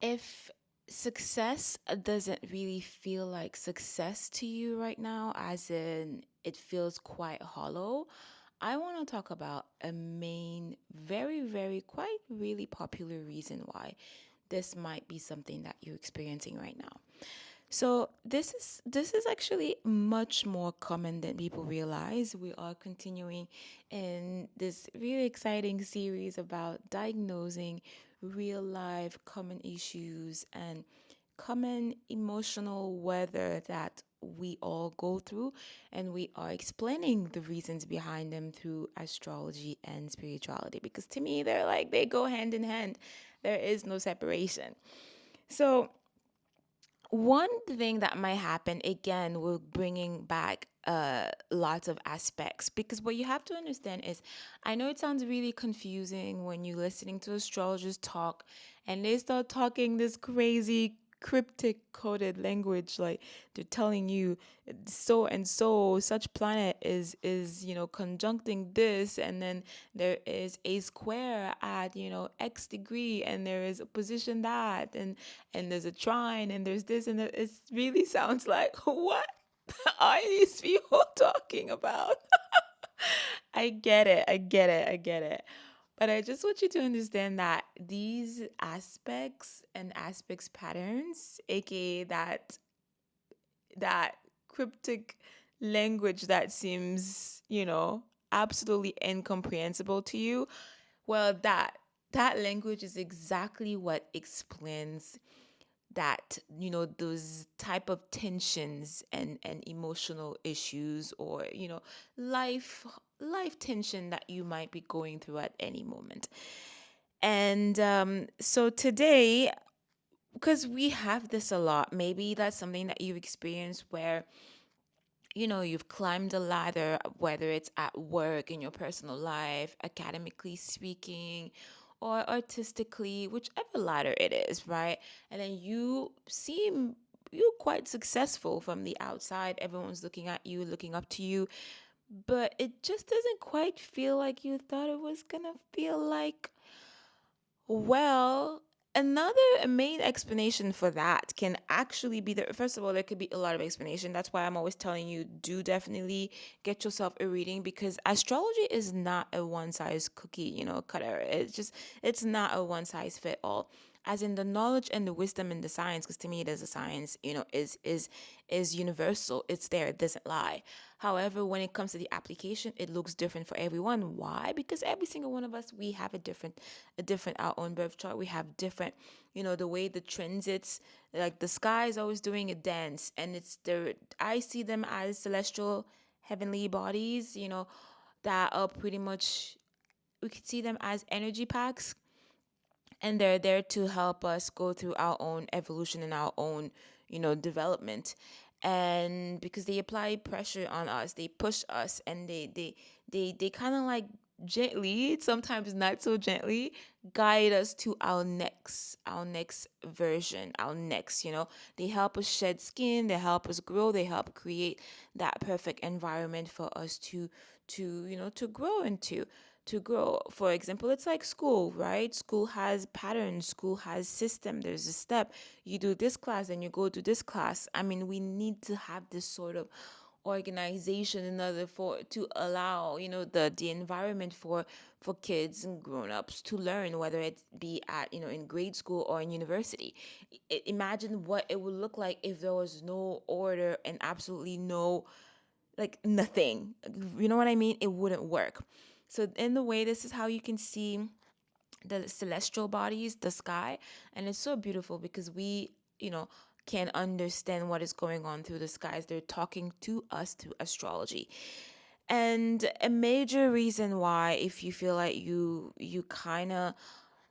If success doesn't really feel like success to you right now, as in it feels quite hollow, I want to talk about a main, very, very, quite really popular reason why this might be something that you're experiencing right now. So this is actually much more common than people realize. We are continuing in this really exciting series about diagnosing real life common issues and common emotional weather that we all go through, and we are explaining the reasons behind them through astrology and spirituality, because to me they go hand in hand. There is no separation. So one thing that might happen again will bringing back lots of aspects, because what you have to understand is, I know it sounds really confusing when you're listening to astrologers talk and they start talking this crazy cryptic coded language, like they're telling you so and so such planet is conjuncting this, and then there is a square at x degree, and there is a position that, and there's a trine, and there's this, and it really sounds like what are these people talking about? I get it, I get it, I get it. But I just want you to understand that these aspects patterns, aka that cryptic language that seems, absolutely incomprehensible to you, well, that language is exactly what explains that, those type of tensions and emotional issues, or life life tension that you might be going through at any moment. And so today, because we have this a lot, maybe that's something that you experience where you've climbed a ladder, whether it's at work, in your personal life, academically speaking, or artistically, whichever ladder it is, right? And then you quite successful from the outside. Everyone's looking at you, looking up to you, but it just doesn't quite feel like you thought it was gonna feel like. Well, another main explanation for that can actually be that, first of all, there could be a lot of explanation. That's why I'm always telling you, do definitely get yourself a reading, because astrology is not a one size cookie, cutter. It's not a one size fit all. As in the knowledge and the wisdom and the science, because to me it is a science, is universal. It's there, it doesn't lie. However, when it comes to the application, it looks different for everyone. Why? Because every single one of us, we have a different our own birth chart. We have different, the way the transits, like the sky is always doing a dance, and I see them as celestial heavenly bodies, that are pretty much, we could see them as energy packs, and they're there to help us go through our own evolution and our own development. And because they apply pressure on us, they push us, and they kind of like gently, sometimes not so gently, guide us to our next version, our next, they help us shed skin, they help us grow, they help create that perfect environment for us to grow into, to grow. For example, it's like school, right? School has patterns, school has system. There's a step. You do this class and you go to this class. I mean, we need to have this sort of organization in order for to allow the environment for kids and grown-ups to learn, whether it be at in grade school or in university. Imagine what it would look like if there was no order and absolutely no, like, nothing. You know what I mean? It wouldn't work. So in the way, this is how you can see the celestial bodies, the sky, and it's so beautiful because we, can understand what is going on through the skies. They're talking to us through astrology. And a major reason why, if you feel like you kind of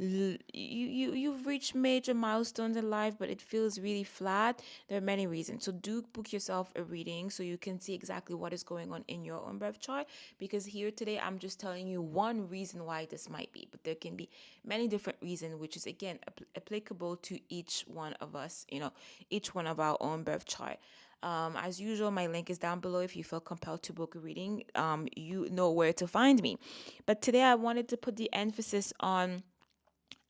you've reached major milestones in life, but it feels really flat, there are many reasons. So do book yourself a reading so you can see exactly what is going on in your own birth chart, because here today I'm just telling you one reason why this might be, but there can be many different reasons, which is again applicable to each one of us, each one of our own birth chart. As usual, my link is down below if you feel compelled to book a reading. You know where to find me. But today I wanted to put the emphasis on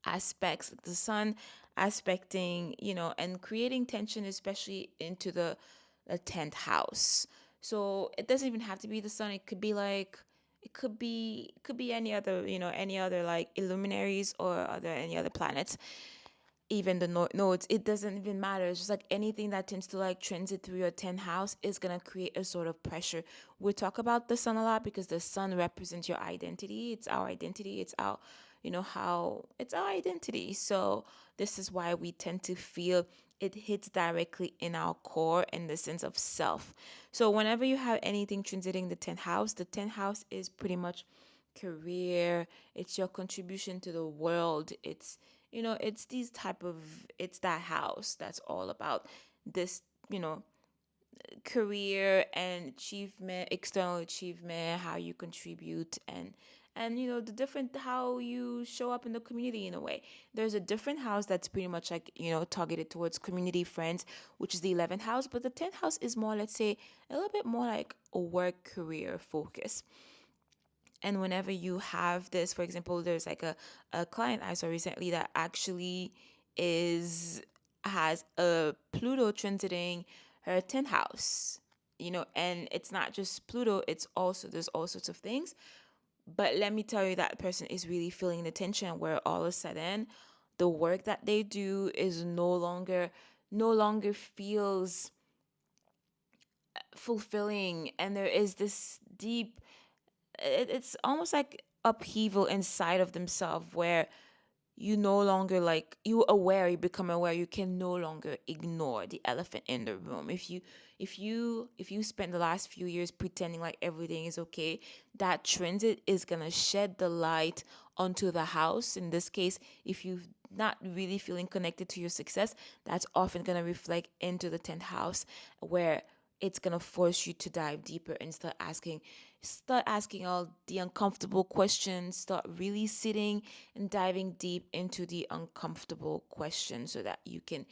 aspects, like the sun aspecting, and creating tension, especially into the 10th house. So it doesn't even have to be the sun. It could be like, it could be any other, any other like illuminaries or other any other planets, even the nodes. It doesn't even matter. It's just like anything that tends to like transit through your 10th house is going to create a sort of pressure. We talk about the sun a lot because the sun represents your identity. It's our identity. It's our, how it's our identity. So this is why we tend to feel it hits directly in our core in the sense of self. So whenever you have anything transiting the 10th house is pretty much career. It's your contribution to the world. It's these type of, it's that house that's all about this, you know career and achievement, external achievement, how you contribute, and the different, how you show up in the community. In a way, there's a different house that's pretty much like, targeted towards community friends, which is the 11th house. But the 10th house is more, let's say, a little bit more like a work career focus. And whenever you have this, for example, there's like a client I saw recently that actually is has a Pluto transiting her 10th house. And it's not just Pluto, it's also, there's all sorts of things. But let me tell you, that person is really feeling the tension where all of a sudden the work that they do is no longer feels fulfilling, and there is this deep, it's almost like upheaval inside of themselves where you no longer, like, you become aware, you can no longer ignore the elephant in the room. If you spend the last few years pretending like everything is okay, that transit is gonna shed the light onto the house. In this case, if you've not really feeling connected to your success, that's often gonna reflect into the 10th house, where it's gonna force you to dive deeper and start asking all the uncomfortable questions, start really sitting and diving deep into the uncomfortable questions so that you can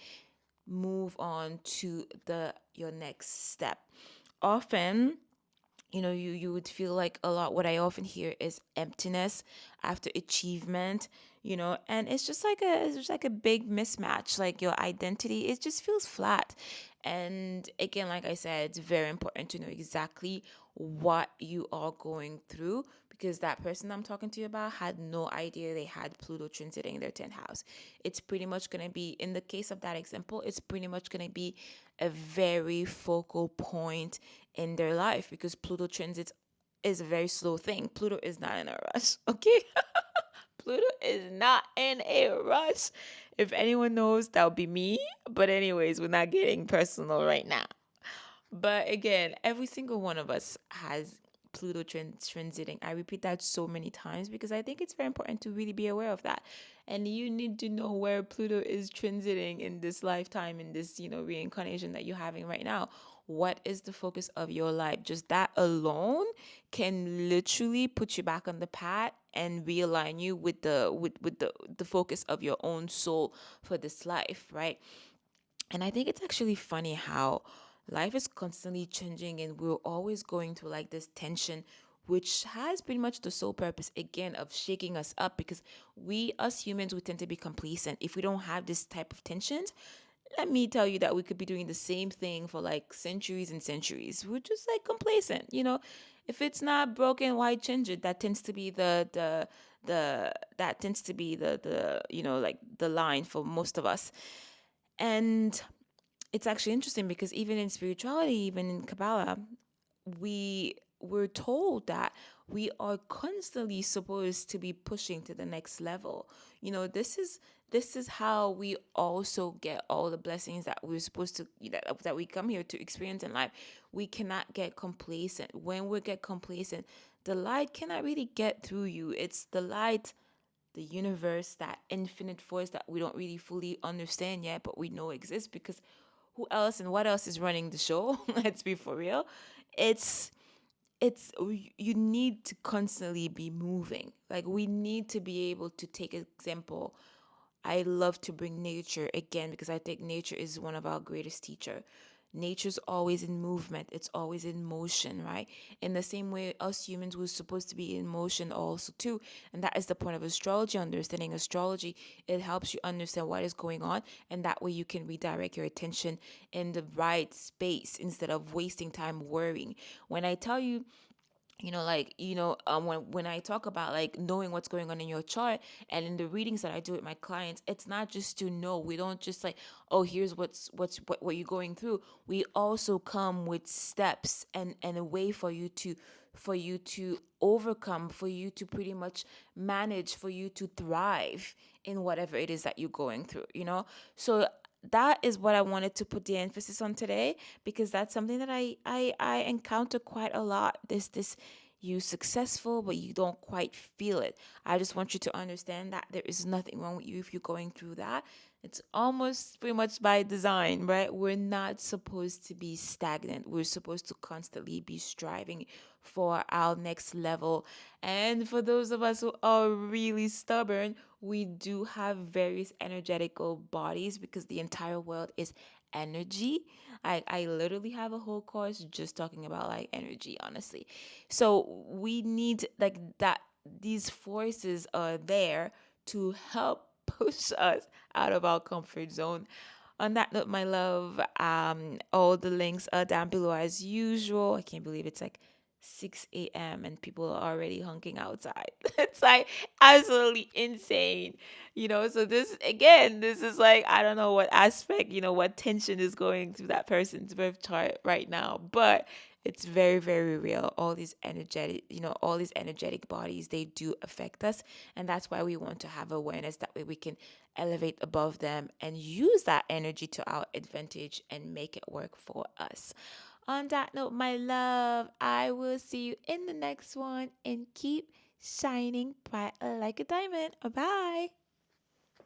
move on to the your next step. Often, you would feel like, a lot, what I often hear is emptiness after achievement. And it's just like a big mismatch, like your identity, it just feels flat. And again, like I said, it's very important to know exactly what you are going through, because that person I'm talking to you about had no idea they had Pluto transiting their 10th house. It's pretty much going to be, in the case of that example, it's pretty much going to be a very focal point in their life, because Pluto transit is a very slow thing. Pluto is not in a rush, okay? Pluto is not in a rush. If anyone knows, that would be me. But, anyways, we're not getting personal right now. But again, every single one of us has Pluto transiting. I repeat that so many times because I think it's very important to really be aware of that. And you need to know where Pluto is transiting in this lifetime, in this, reincarnation that you're having right now. What is the focus of your life? Just that alone can literally put you back on the path and realign you with the focus of your own soul for this life, right? And I think it's actually funny how life is constantly changing and we're always going through like this tension, which has pretty much the sole purpose, again, of shaking us up, because we, us humans, we tend to be complacent. If we don't have this type of tensions, let me tell you that we could be doing the same thing for like centuries and centuries. We're just like complacent. If it's not broken, why change it? That tends to be the like the line for most of us. And it's actually interesting because even in spirituality, even in Kabbalah, we're told that we are constantly supposed to be pushing to the next level. This is how we also get all the blessings that we're supposed to, that we come here to experience in life. We cannot get complacent. When we get complacent, the light cannot really get through you. It's the light, the universe, that infinite force that we don't really fully understand yet, but we know exists, because who else and what else is running the show? Let's be for real. It's you need to constantly be moving. Like, we need to be able to take example. I love to bring nature again because I think nature is one of our greatest teacher. Nature's always in movement, it's always in motion, right? In the same way, us humans we're supposed to be in motion also too. And that is the point of astrology. Understanding astrology, it helps you understand what is going on, and that way you can redirect your attention in the right space instead of wasting time worrying. When I tell you, when I talk about like knowing what's going on in your chart, and in the readings that I do with my clients, it's not just to know. We don't just like, oh, here's what you're going through. We also come with steps and a way for you to overcome, for you to pretty much manage, for you to thrive in whatever it is that you're going through. So that is what I wanted to put the emphasis on today, because that's something that I encounter quite a lot. This you successful but you don't quite feel it. I just want you to understand that there is nothing wrong with you if you're going through that. It's almost pretty much by design, right? We're not supposed to be stagnant. We're supposed to constantly be striving for our next level. And for those of us who are really stubborn, we do have various energetical bodies, because the entire world is energy. I literally have a whole course just talking about like energy, honestly. So we need like that, these forces are there to help push us out of our comfort zone. On that note, my love, all the links are down below as usual. I can't believe it's like 6 a.m. and people are already honking outside. It's like absolutely insane. So this is like, I don't know what aspect, what tension is going through that person's birth chart right now, but it's very, very real. All these energetic bodies, they do affect us. And that's why we want to have awareness. That way we can elevate above them and use that energy to our advantage and make it work for us. On that note, my love, I will see you in the next one, and keep shining bright like a diamond. Bye.